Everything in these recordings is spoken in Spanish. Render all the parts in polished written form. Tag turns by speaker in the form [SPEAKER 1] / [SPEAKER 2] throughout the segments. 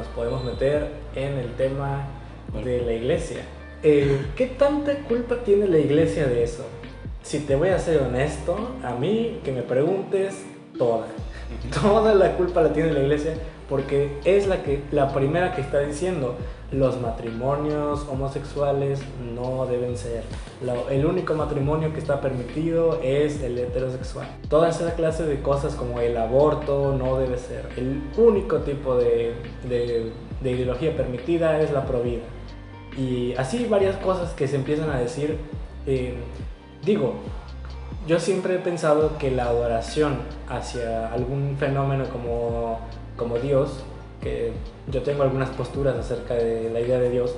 [SPEAKER 1] nos podemos meter en el tema de la iglesia. ¿Qué tanta culpa tiene la iglesia de eso? Si te voy a ser honesto, a mí que me preguntes, toda la culpa la tiene la iglesia, porque es la primera que está diciendo los matrimonios homosexuales no deben ser. El único matrimonio que está permitido es el heterosexual. Toda esa clase de cosas como el aborto no debe ser. El único tipo de ideología permitida es la provida. Y así varias cosas que se empiezan a decir. Digo, yo siempre he pensado que la adoración hacia algún fenómeno como Dios, que yo tengo algunas posturas acerca de la idea de Dios,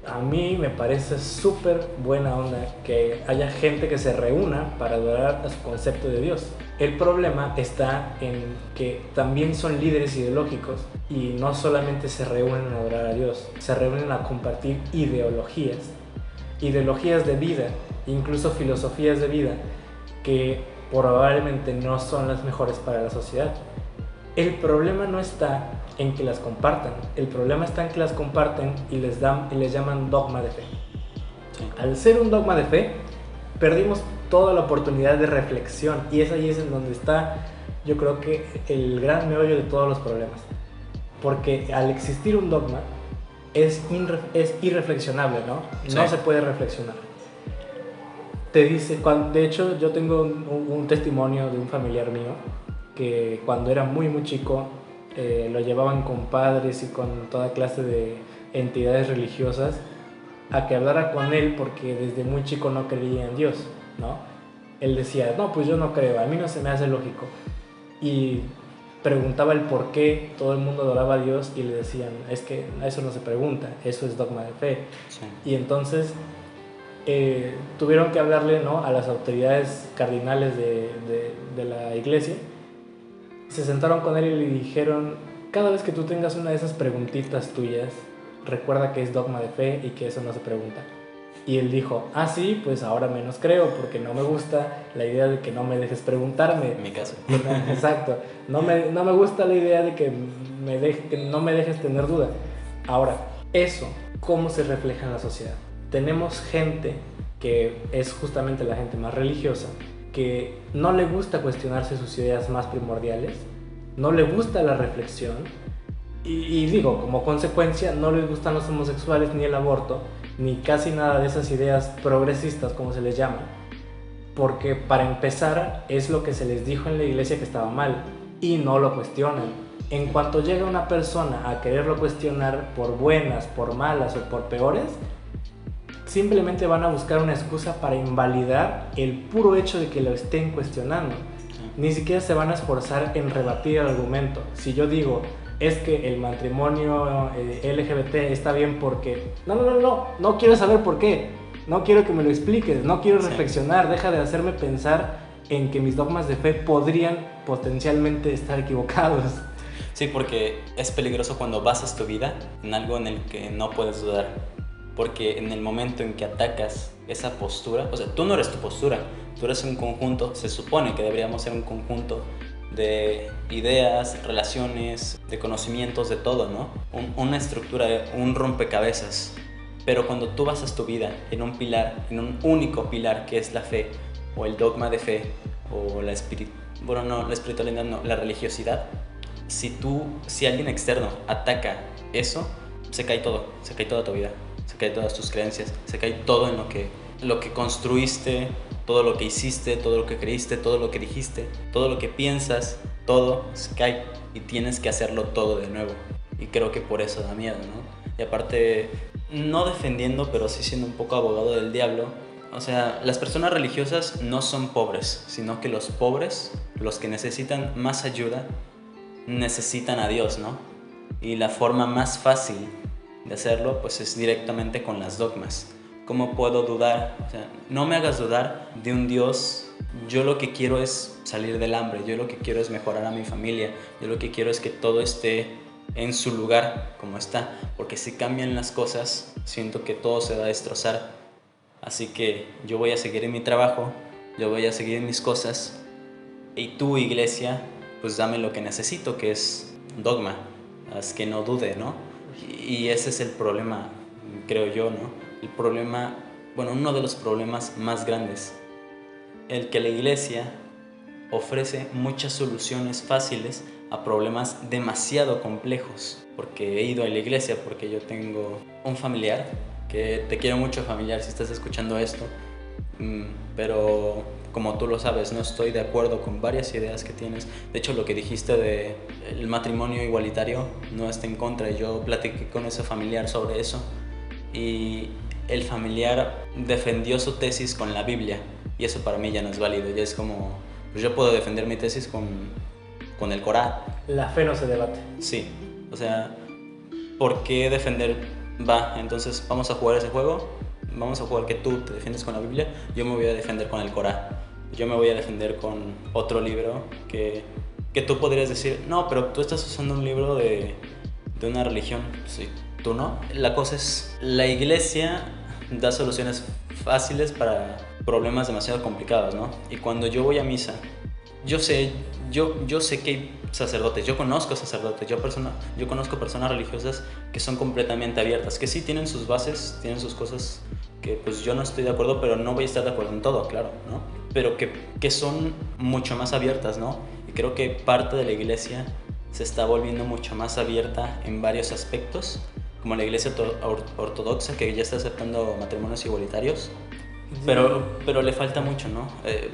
[SPEAKER 1] a mí me parece súper buena onda que haya gente que se reúna para adorar a su concepto de Dios. El problema está en que también son líderes ideológicos y no solamente se reúnen a adorar a Dios, se reúnen a compartir ideologías de vida, incluso filosofías de vida que probablemente no son las mejores para la sociedad. El problema no está en que las compartan, el problema está en que las comparten y les llaman dogma de fe. Sí. Al ser un dogma de fe, perdimos toda la oportunidad de reflexión y es ahí en donde está, yo creo que el gran meollo de todos los problemas. Porque al existir un dogma, es irreflexionable, ¿no? Sí. No se puede reflexionar. Te dice, de hecho, yo tengo un testimonio de un familiar mío que cuando era muy chico lo llevaban con padres y con toda clase de entidades religiosas a que hablara con él porque desde muy chico no creía en Dios, ¿no? Él decía, no, pues yo no creo, a mí no se me hace lógico. Y preguntaba el por qué todo el mundo adoraba a Dios y le decían, es que eso no se pregunta, eso es dogma de fe. Sí. Y entonces tuvieron que hablarle, ¿no?, a las autoridades cardinales de la iglesia. Se sentaron con él y le dijeron, cada vez que tú tengas una de esas preguntitas tuyas, recuerda que es dogma de fe y que eso no se pregunta. Y él dijo, sí, pues ahora menos creo, porque no me gusta la idea de que no me dejes preguntarme.
[SPEAKER 2] En mi caso.
[SPEAKER 1] Exacto. No me gusta la idea de que no me dejes tener duda. Ahora, eso, ¿cómo se refleja en la sociedad? Tenemos gente que es justamente la gente más religiosa, que no le gusta cuestionarse sus ideas más primordiales, no le gusta la reflexión, y digo, como consecuencia, no les gustan los homosexuales ni el aborto, ni casi nada de esas ideas progresistas, como se les llama, porque para empezar es lo que se les dijo en la iglesia que estaba mal, y no lo cuestionan. En cuanto llega una persona a quererlo cuestionar por buenas, por malas o por peores, simplemente van a buscar una excusa para invalidar el puro hecho de que lo estén cuestionando. Ni siquiera se van a esforzar en rebatir el argumento. Si yo digo, es que el matrimonio LGBT está bien porque... No quiero saber por qué. No quiero que me lo expliques, no quiero reflexionar. Deja de hacerme pensar en que mis dogmas de fe podrían potencialmente estar equivocados.
[SPEAKER 2] Sí, porque es peligroso cuando basas tu vida en algo en el que no puedes dudar. Porque en el momento en que atacas esa postura, o sea, tú no eres tu postura, tú eres un conjunto, se supone que deberíamos ser un conjunto de ideas, relaciones, de conocimientos, de todo, ¿no? Una estructura, un rompecabezas. Pero cuando tú basas tu vida en un pilar, en un único pilar que es la fe, o el dogma de fe, o la espiritualidad no, la religiosidad, si alguien externo ataca eso, se cae todo, se cae toda tu vida. Se caen todas tus creencias, se cae todo en lo que construiste, todo lo que hiciste, todo lo que creíste, todo lo que dijiste, todo lo que piensas, todo se cae y tienes que hacerlo todo de nuevo. Y creo que por eso da miedo, ¿no? Y aparte, no defendiendo, pero sí siendo un poco abogado del diablo, o sea, las personas religiosas no son pobres, sino que los pobres, los que necesitan más ayuda, necesitan a Dios, ¿no? Y la forma más fácil de hacerlo pues es directamente con las dogmas. ¿Cómo puedo dudar? O sea, no me hagas dudar de un Dios. Yo lo que quiero es salir del hambre, yo lo que quiero es mejorar a mi familia, yo lo que quiero es que todo esté en su lugar como está, porque si cambian las cosas siento que todo se va a destrozar. Así que yo voy a seguir en mi trabajo, yo voy a seguir en mis cosas, y tú, iglesia, pues dame lo que necesito, que es dogma. haz que no dude, ¿no? Y ese es el problema, creo yo, ¿no? El problema, bueno, uno de los problemas más grandes, el que la iglesia ofrece muchas soluciones fáciles a problemas demasiado complejos. Porque he ido a la iglesia, porque yo tengo un familiar, que te quiero mucho, familiar, si estás escuchando esto, pero como tú lo sabes, no estoy de acuerdo con varias ideas que tienes. De hecho, lo que dijiste de el matrimonio igualitario no está en contra. Yo platiqué con ese familiar sobre eso y el familiar defendió su tesis con la Biblia, y eso para mí ya no es válido. Ya es como, pues yo puedo defender mi tesis con el Corán.
[SPEAKER 1] La fe no se debate.
[SPEAKER 2] Sí, o sea, ¿por qué defender? Va, entonces vamos a jugar ese juego, vamos a jugar que tú te defiendes con la Biblia, yo me voy a defender con el Corán, yo me voy a defender con otro libro que tú podrías decir, no, pero tú estás usando un libro de una religión, sí, tú no. La cosa es, la iglesia da soluciones fáciles para problemas demasiado complicados, ¿no? Y cuando yo voy a misa, yo sé que hay sacerdotes, yo conozco sacerdotes, yo conozco personas religiosas que son completamente abiertas, que sí tienen sus bases, tienen sus cosas que pues yo no estoy de acuerdo, pero no voy a estar de acuerdo en todo, claro, ¿no? Pero que son mucho más abiertas, ¿no? Y creo que parte de la iglesia se está volviendo mucho más abierta en varios aspectos, como la iglesia ortodoxa, que ya está aceptando matrimonios igualitarios, pero le falta mucho, ¿no?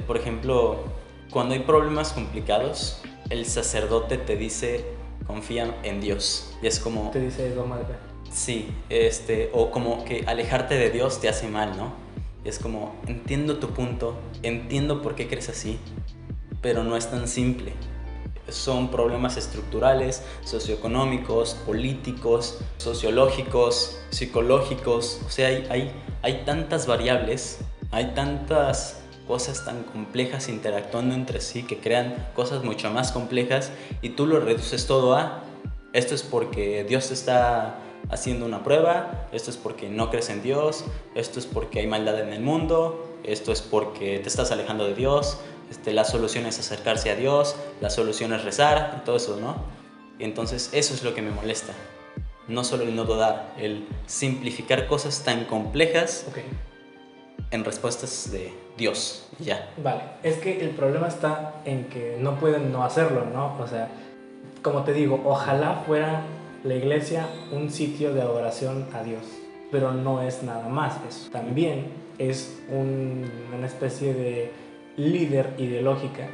[SPEAKER 2] Por ejemplo, cuando hay problemas complicados, el sacerdote te dice, confía en Dios. Y es como...
[SPEAKER 1] Te dice eso, madre.
[SPEAKER 2] Sí, o como que alejarte de Dios te hace mal, ¿no? Y es como, entiendo tu punto, entiendo por qué crees así, pero no es tan simple. Son problemas estructurales, socioeconómicos, políticos, sociológicos, psicológicos. O sea, hay tantas variables, hay tantas cosas tan complejas interactuando entre sí que crean cosas mucho más complejas, y tú lo reduces todo a esto es porque Dios te está haciendo una prueba, esto es porque no crees en Dios, esto es porque hay maldad en el mundo, esto es porque te estás alejando de Dios, la solución es acercarse a Dios, la solución es rezar, todo eso, ¿no? Y entonces eso es lo que me molesta. No solo el no dudar, el simplificar cosas tan complejas en respuestas de Dios, ya.
[SPEAKER 1] Vale, es que el problema está en que no pueden no hacerlo, ¿no? O sea, como te digo, ojalá fuera la iglesia un sitio de adoración a Dios, pero no es nada más eso. También es una especie de líder ideológica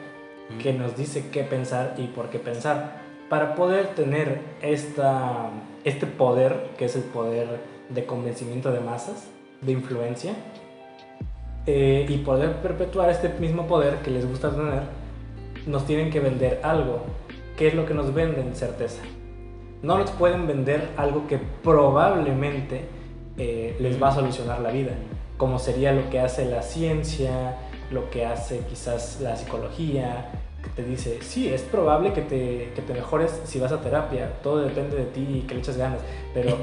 [SPEAKER 1] que nos dice qué pensar y por qué pensar. Para poder tener este poder, que es el poder de convencimiento de masas, de influencia, y poder perpetuar este mismo poder que les gusta tener, nos tienen que vender algo. ¿Qué es lo que nos venden? Certeza. No nos pueden vender algo que probablemente les va a solucionar la vida, como sería lo que hace la ciencia, lo que hace quizás la psicología, que te dice, sí, es probable que te mejores si vas a terapia, todo depende de ti y que le eches ganas, pero,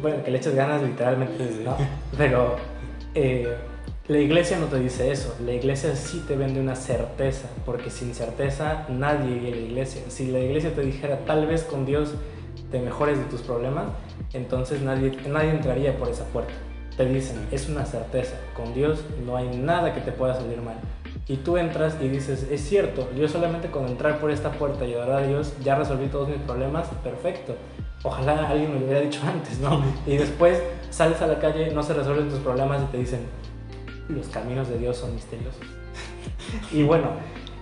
[SPEAKER 1] bueno, que le eches ganas literalmente, ¿no? Pero la iglesia no te dice eso, la iglesia sí te vende una certeza, porque sin certeza nadie iría a la iglesia. Si la iglesia te dijera, tal vez con Dios te mejores de tus problemas, entonces nadie entraría por esa puerta. Te dicen, es una certeza, con Dios no hay nada que te pueda salir mal. Y tú entras y dices, es cierto, yo solamente con entrar por esta puerta y adorar a Dios ya resolví todos mis problemas, perfecto. Ojalá alguien me lo hubiera dicho antes, ¿no? Y después sales a la calle, no se resuelven tus problemas y te dicen, los caminos de Dios son misteriosos. Y bueno,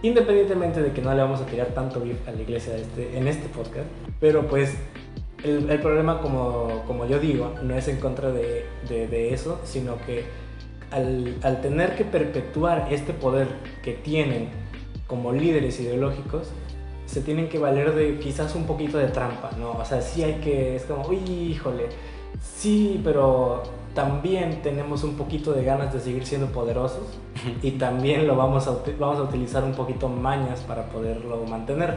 [SPEAKER 1] independientemente de que no le vamos a tirar tanto beef a la iglesia en este podcast, pero pues el problema, como yo digo, no es en contra de eso, sino que al tener que perpetuar este poder que tienen como líderes ideológicos, se tienen que valer de quizás un poquito de trampa, ¿no? O sea, sí hay que, es como, uy, híjole, sí, pero también tenemos un poquito de ganas de seguir siendo poderosos y también vamos a utilizar un poquito mañas para poderlo mantener.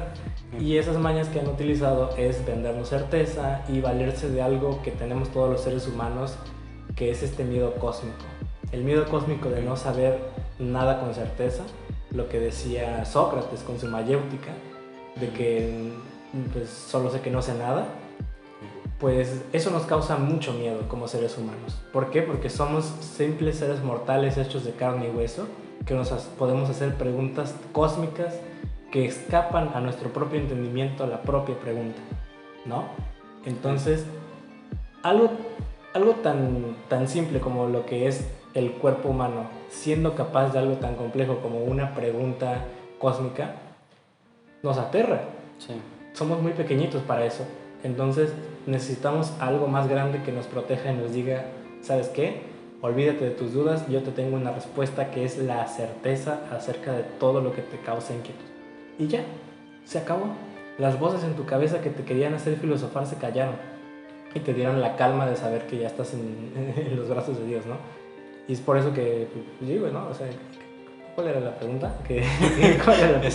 [SPEAKER 1] Y esas mañas que han utilizado es vendernos certeza y valerse de algo que tenemos todos los seres humanos, que es este miedo cósmico. El miedo cósmico de no saber nada con certeza, lo que decía Sócrates con su mayéutica, de que pues solo sé que no sé nada, pues eso nos causa mucho miedo como seres humanos. ¿Por qué? Porque somos simples seres mortales hechos de carne y hueso, que podemos hacer preguntas cósmicas que escapan a nuestro propio entendimiento, a la propia pregunta, ¿no? Entonces, algo tan simple como lo que es el cuerpo humano, siendo capaz de algo tan complejo como una pregunta cósmica, nos aterra.
[SPEAKER 2] Sí.
[SPEAKER 1] Somos muy pequeñitos para eso. Entonces necesitamos algo más grande que nos proteja y nos diga, ¿sabes qué? Olvídate de tus dudas, yo te tengo una respuesta que es la certeza acerca de todo lo que te causa inquietud. Y ya, se acabó. Las voces en tu cabeza que te querían hacer filosofar se callaron y te dieron la calma de saber que ya estás en los brazos de Dios, ¿no? Y es por eso que, pues, digo, ¿no? O sea, ¿cuál era la pregunta? ¿Cuál era la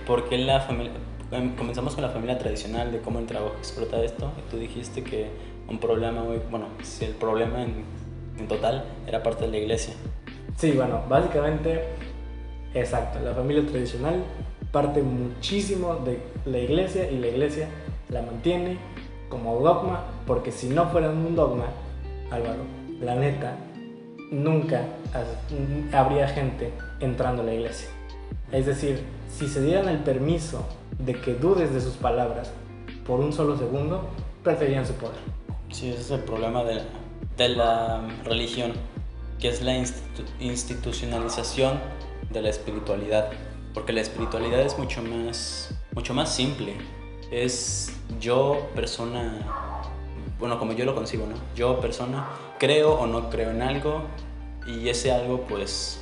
[SPEAKER 2] ¿Por qué la familia? Comenzamos con la familia tradicional, de cómo el trabajo explota esto, y tú dijiste que un problema, bueno, si el problema en total era parte de la iglesia.
[SPEAKER 1] Sí, bueno, básicamente, exacto, la familia tradicional parte muchísimo de la iglesia y la iglesia la mantiene como dogma, porque si no fuera un dogma, Álvaro, la neta, nunca habría gente entrando a la iglesia. Es decir, si se dieran el permiso de que dudes de sus palabras por un solo segundo, perderían su poder.
[SPEAKER 2] Sí, ese es el problema de la religión, que es la institucionalización de la espiritualidad, porque la espiritualidad es mucho más simple. Es yo, persona, bueno, como yo lo concibo, ¿no? Yo, persona, creo o no creo en algo, y ese algo, pues,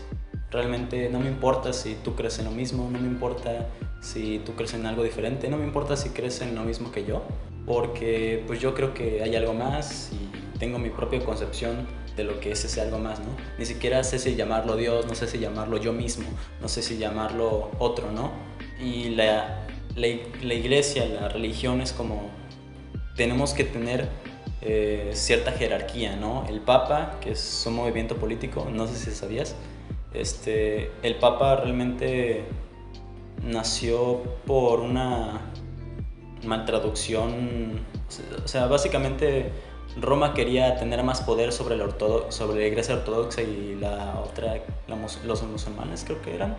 [SPEAKER 2] realmente no me importa si tú crees en lo mismo, no me importa si tú crees en algo diferente, no me importa si crees en lo mismo que yo, porque pues yo creo que hay algo más y tengo mi propia concepción de lo que es ese algo más, ¿no? Ni siquiera sé si llamarlo Dios, no sé si llamarlo yo mismo, no sé si llamarlo otro, ¿no? Y la iglesia, la religión es como, tenemos que tener cierta jerarquía, ¿no? El Papa, que es un movimiento político, no sé si sabías, el Papa realmente nació por una maltraducción, o sea, básicamente Roma quería tener más poder sobre la iglesia ortodoxa y la otra, los musulmanes creo que eran,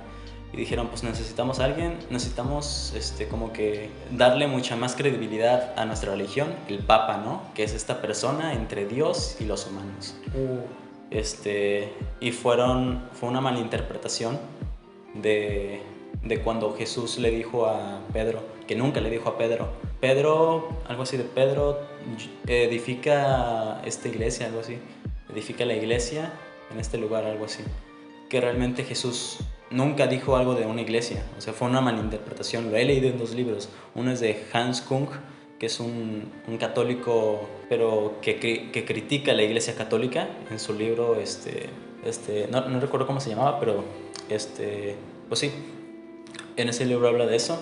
[SPEAKER 2] y dijeron, pues necesitamos a alguien, necesitamos como que darle mucha más credibilidad a nuestra religión, el Papa, ¿no? Que es esta persona entre Dios y los humanos. Y fue una malinterpretación de cuando Jesús le dijo a Pedro, que nunca le dijo a Pedro, algo así de Pedro, edifica esta iglesia, algo así, edifica la iglesia en este lugar, algo así, que realmente Jesús nunca dijo algo de una iglesia, o sea, fue una malinterpretación. Lo he leído en 2 libros, uno es de Hans Kung, que es un católico, pero que critica a la iglesia católica, en su libro, no recuerdo cómo se llamaba, pero pues sí, en ese libro habla de eso,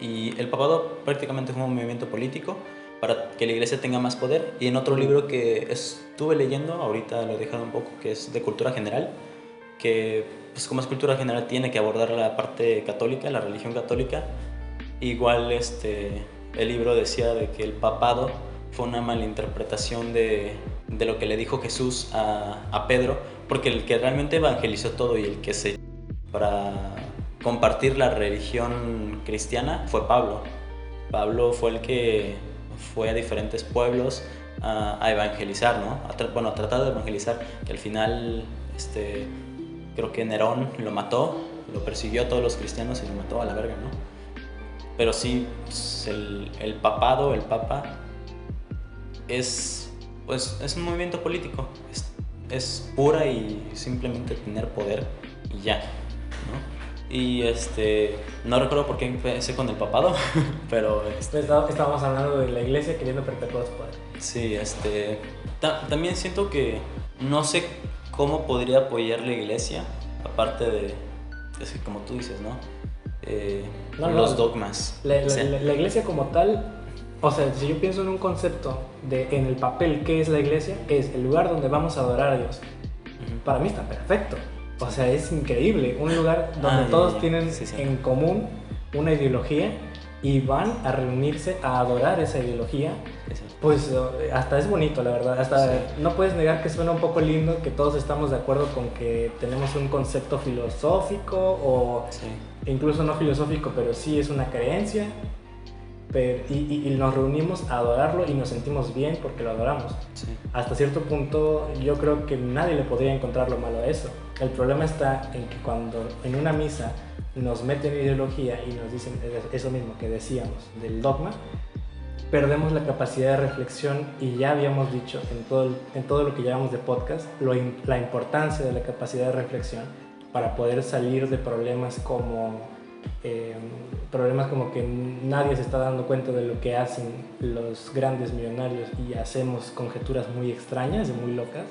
[SPEAKER 2] y el papado prácticamente fue un movimiento político para que la iglesia tenga más poder. Y en otro libro que estuve leyendo, ahorita lo he dejado un poco, que es de cultura general, que pues como es cultura general tiene que abordar la parte católica, la religión católica. Igual el libro decía de que el papado fue una malinterpretación de lo que le dijo Jesús a Pedro, porque el que realmente evangelizó todo y el que se para compartir la religión cristiana fue Pablo. Pablo fue el que fue a diferentes pueblos a evangelizar, ¿no? A tratar de evangelizar, que al final creo que Nerón lo mató, lo persiguió a todos los cristianos y lo mató a la verga, ¿no? Pero sí, pues, el papado, el papa, es un movimiento político, es pura y simplemente tener poder y ya, ¿no? Y no recuerdo por qué empecé con el papado, pero
[SPEAKER 1] estábamos hablando de la iglesia queriendo perpetuar su poder.
[SPEAKER 2] Sí, también siento que no sé cómo podría apoyar la iglesia, aparte de como tú dices, ¿no? Los dogmas.
[SPEAKER 1] La iglesia como tal, o sea, si yo pienso en un concepto en el papel que es la iglesia, es el lugar donde vamos a adorar a Dios. Uh-huh. Para mí está perfecto. O sea, es increíble, un lugar donde todos tienen en común una ideología y van a reunirse a adorar esa ideología, pues hasta es bonito, la verdad. Hasta sí. No puedes negar que suena un poco lindo, que todos estamos de acuerdo con que tenemos un concepto filosófico o sí. Incluso no filosófico, pero sí es una creencia. Y nos reunimos a adorarlo y nos sentimos bien porque lo adoramos. Sí. Hasta cierto punto yo creo que nadie le podría encontrar lo malo a eso. El problema está en que cuando en una misa nos meten ideología y nos dicen eso mismo que decíamos del dogma, perdemos la capacidad de reflexión, y ya habíamos dicho en todo lo que llevamos de podcast la importancia de la capacidad de reflexión para poder salir de problemas como que nadie se está dando cuenta de lo que hacen los grandes millonarios y hacemos conjeturas muy extrañas y muy locas.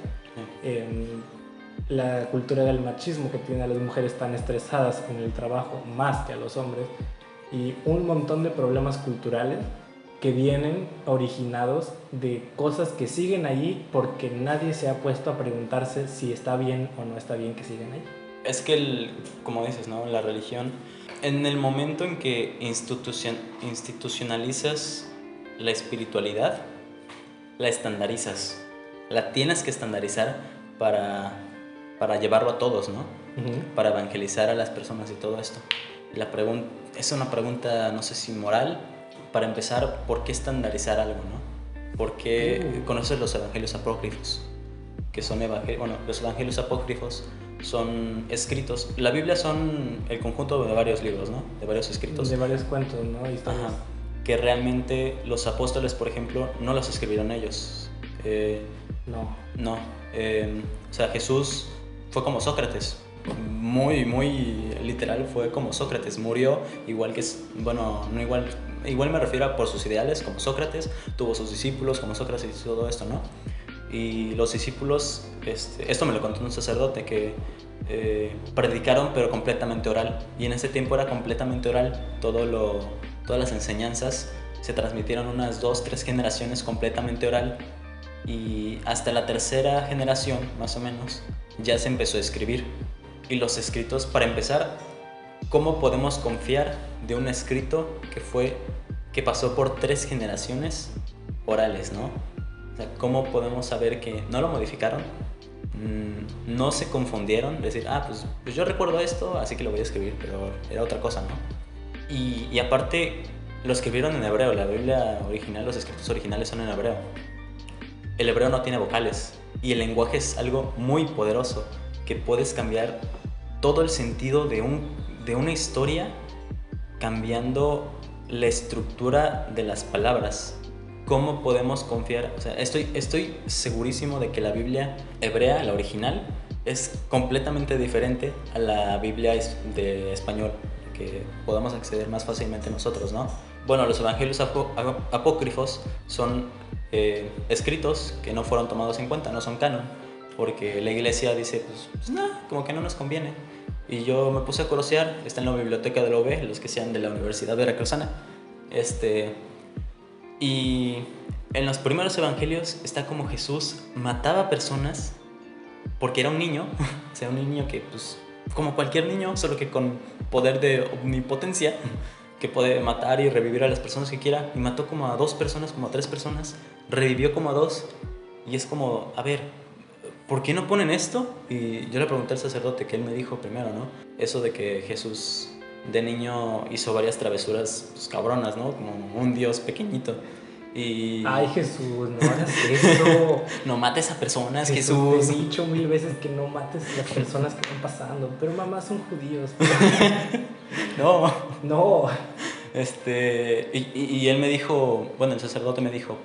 [SPEAKER 1] La cultura del machismo que tiene a las mujeres tan estresadas en el trabajo más que a los hombres, y un montón de problemas culturales que vienen originados de cosas que siguen allí porque nadie se ha puesto a preguntarse si está bien o no está bien que sigan ahí.
[SPEAKER 2] Es que, como dices, ¿no? La religión, en el momento en que institucionalizas la espiritualidad, la estandarizas, la tienes que estandarizar para llevarlo a todos, ¿no? Uh-huh. Para evangelizar a las personas y todo esto. Es una pregunta, no sé si moral. Para empezar, ¿por qué estandarizar algo, no? ¿Por qué conoces los evangelios apócrifos? Que son los evangelios apócrifos son escritos. La Biblia son el conjunto de varios libros, ¿no? De varios escritos.
[SPEAKER 1] De varios cuentos, ¿no? Historias.
[SPEAKER 2] Ajá. Que realmente los apóstoles, por ejemplo, no los escribieron ellos. No. O sea, Jesús fue como Sócrates. Muy, muy literal, fue como Sócrates. Murió igual que... Bueno, no igual... Igual me refiero a por sus ideales, como Sócrates. Tuvo sus discípulos, como Sócrates y todo esto, ¿no? Y los discípulos, esto me lo contó un sacerdote, que predicaron pero completamente oral. Y en ese tiempo era completamente oral. Todas las enseñanzas se transmitieron unas 2-3 generaciones completamente oral. Y hasta la tercera generación, más o menos, ya se empezó a escribir. Y los escritos, para empezar, ¿cómo podemos confiar de un escrito que pasó por 3 generaciones orales, ¿no? O sea, ¿cómo podemos saber que no lo modificaron? No se confundieron, decir, pues yo recuerdo esto, así que lo voy a escribir, pero era otra cosa, ¿no? Y aparte, lo escribieron en hebreo. La Biblia original, los escritos originales son en hebreo. El hebreo no tiene vocales, y el lenguaje es algo muy poderoso, que puedes cambiar todo el sentido de una historia cambiando la estructura de las palabras. ¿Cómo podemos confiar? O sea, estoy segurísimo de que la Biblia hebrea, la original, es completamente diferente a la Biblia de español, que podamos acceder más fácilmente nosotros, ¿no? Bueno, los evangelios apócrifos son escritos que no fueron tomados en cuenta, no son canon, porque la iglesia dice, pues nada, como que no nos conviene. Y yo me puse a curiosear, está en la biblioteca de la UB, los que sean de la Universidad Veracruzana. Y en los primeros evangelios está como Jesús mataba personas porque era un niño, o sea, un niño que, pues, como cualquier niño, solo que con poder de omnipotencia, que puede matar y revivir a las personas que quiera, y mató como a 2 personas, como a 3 personas, revivió como a 2, y es como, a ver, ¿por qué no ponen esto? Y yo le pregunté al sacerdote, que él me dijo primero, ¿no? Eso de que Jesús de niño hizo varias travesuras, pues, cabronas, ¿no? Como un dios pequeñito. Y...
[SPEAKER 1] Ay, Jesús, no hagas eso.
[SPEAKER 2] No mates a personas, Jesús.
[SPEAKER 1] Te he dicho 1000 veces que no mates a las personas que van pasando. Pero mamá, son judíos. No.
[SPEAKER 2] Y él me dijo, bueno, el sacerdote me dijo,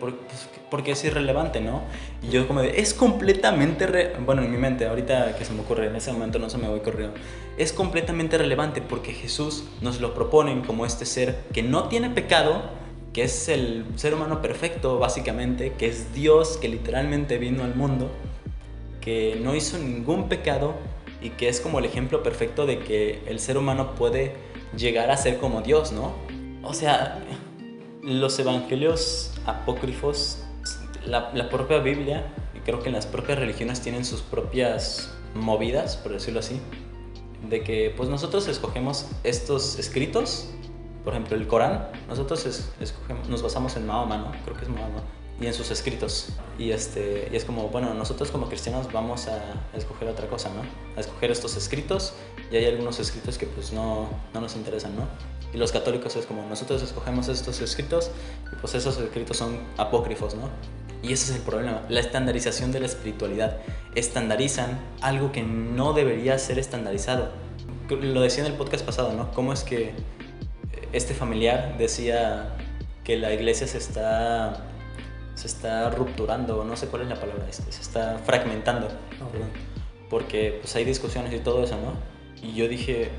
[SPEAKER 2] porque es irrelevante, ¿no? Y yo como es completamente, bueno, en mi mente, ahorita que se me ocurre, en ese momento no se me ocurrió, es completamente relevante porque Jesús nos lo proponen como este ser que no tiene pecado, que es el ser humano perfecto, básicamente, que es Dios, que literalmente vino al mundo, que no hizo ningún pecado y que es como el ejemplo perfecto de que el ser humano puede llegar a ser como Dios, ¿no? O sea, los evangelios apócrifos, la propia Biblia, y creo que las propias religiones tienen sus propias movidas, por decirlo así, de que pues nosotros escogemos estos escritos Por ejemplo, el Corán, nosotros nos basamos en Mahoma, ¿no? Creo que es Mahoma, y en sus escritos. Y es como, bueno, nosotros como cristianos vamos a escoger otra cosa, ¿no? A escoger estos escritos, y hay algunos escritos que pues no nos interesan, ¿no? Y los católicos es como, nosotros escogemos estos escritos, y pues esos escritos son apócrifos, ¿no? Y ese es el problema, la estandarización de la espiritualidad. Estandarizan algo que no debería ser estandarizado. Lo decía en el podcast pasado, ¿no? Cómo es que este familiar decía que la iglesia se está rupturando, no sé cuál es la palabra, se está fragmentando, perdón, porque pues hay discusiones y todo eso, ¿no? Y yo dije,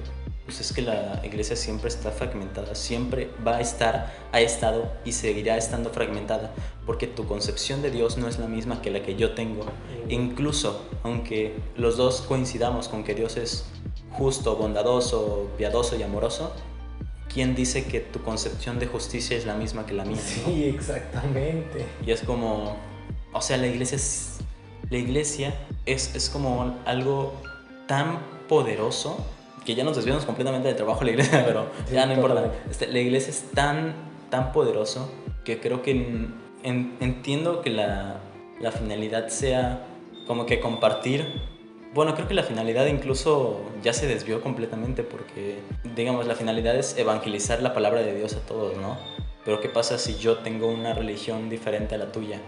[SPEAKER 2] pues es que la iglesia siempre está fragmentada, siempre va a estar, ha estado y seguirá estando fragmentada, porque tu concepción de Dios no es la misma que la que yo tengo. Incluso, aunque los dos coincidamos con que Dios es justo, bondadoso, piadoso y amoroso, ¿quién dice que tu concepción de justicia es la misma que la mía?
[SPEAKER 1] Sí,
[SPEAKER 2] ¿no?
[SPEAKER 1] exactamente.
[SPEAKER 2] Y es como, o sea, la iglesia es como algo tan poderoso, que ya nos desviamos completamente del trabajo de la iglesia, pero sí, ya no importa. La iglesia es tan poderoso que creo que entiendo que la finalidad sea como que compartir. Bueno, creo que la finalidad incluso ya se desvió completamente porque, digamos, la finalidad es evangelizar la palabra de Dios a todos, ¿no? Pero ¿qué pasa si yo tengo una religión diferente a la tuya?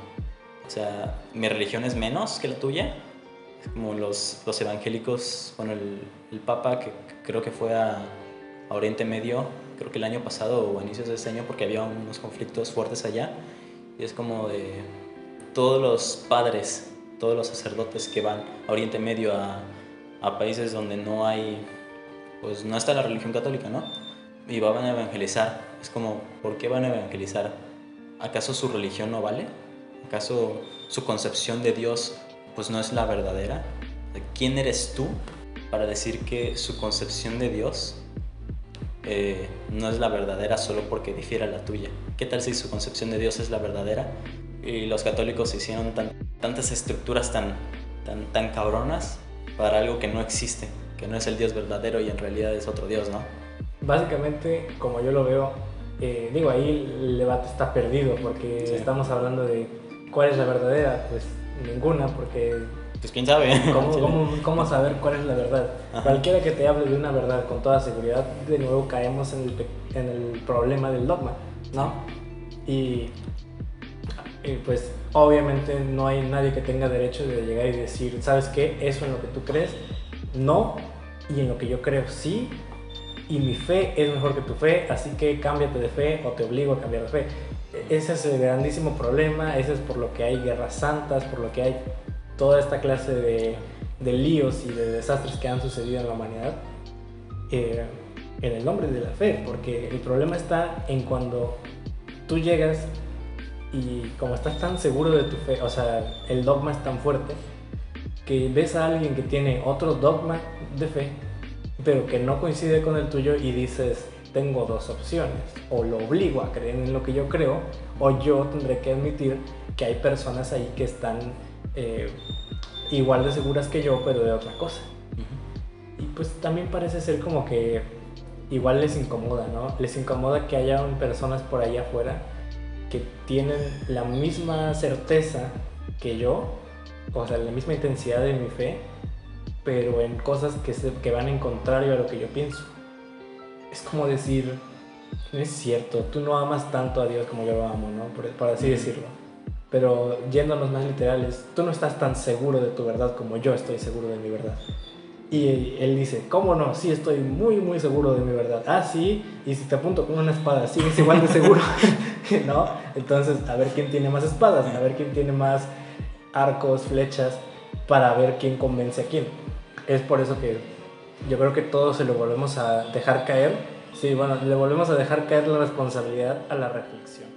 [SPEAKER 2] O sea, ¿mi religión es menos que la tuya? Es como los evangélicos, bueno, el Papa que creo que fue a Oriente Medio, creo que el año pasado o a inicios de este año, porque había unos conflictos fuertes allá, y es como de todos los padres, todos los sacerdotes que van a Oriente Medio, a países donde no hay, pues no está la religión católica, ¿no? Y van a evangelizar. Es como, ¿por qué van a evangelizar? ¿Acaso su religión no vale? ¿Acaso su concepción de Dios pues no es la verdadera? ¿Quién eres tú para decir que su concepción de Dios no es la verdadera solo porque difiere a la tuya? ¿Qué tal si su concepción de Dios es la verdadera y los católicos hicieron tantas estructuras tan cabronas para algo que no existe, que no es el Dios verdadero y en realidad es otro Dios, ¿no?
[SPEAKER 1] Básicamente, como yo lo veo, digo, ahí el debate está perdido porque sí, estamos hablando de cuál es la verdadera, pues ninguna, porque
[SPEAKER 2] pues quién sabe.
[SPEAKER 1] ¿Cómo saber cuál es la verdad? Ajá. Cualquiera que te hable de una verdad con toda seguridad, de nuevo caemos en el problema del dogma, ¿no? Y pues obviamente no hay nadie que tenga derecho de llegar y decir, ¿sabes qué? Eso en lo que tú crees, no, y en lo que yo creo, sí, y mi fe es mejor que tu fe, así que cámbiate de fe o te obligo a cambiar de fe. Ese es el grandísimo problema, ese es por lo que hay guerras santas, por lo que hay toda esta clase de líos y de desastres que han sucedido en la humanidad en el nombre de la fe, porque el problema está en cuando tú llegas y como estás tan seguro de tu fe, o sea, el dogma es tan fuerte que ves a alguien que tiene otro dogma de fe pero que no coincide con el tuyo y dices, tengo dos opciones, o lo obligo a creer en lo que yo creo, o yo tendré que admitir que hay personas ahí que están igual de seguras que yo, pero de otra cosa. Y pues también parece ser como que igual les incomoda, ¿no? Les incomoda que haya personas por allá afuera que tienen la misma certeza que yo, o sea, la misma intensidad de mi fe, pero en cosas que van en contrario a lo que yo pienso. Es como decir, no es cierto, tú no amas tanto a Dios como yo lo amo, ¿no? Por así decirlo. Pero yéndonos más literales, tú no estás tan seguro de tu verdad como yo estoy seguro de mi verdad. Y él dice, ¿cómo no? Sí, estoy muy, muy seguro de mi verdad. Ah, sí, y si te apunto con una espada, ¿sigues igual de seguro? ¿No? Entonces, a ver quién tiene más espadas, a ver quién tiene más arcos, flechas, para ver quién convence a quién. Es por eso que yo creo que todos se lo volvemos a dejar caer. Sí, bueno, le volvemos a dejar caer la responsabilidad a la reflexión.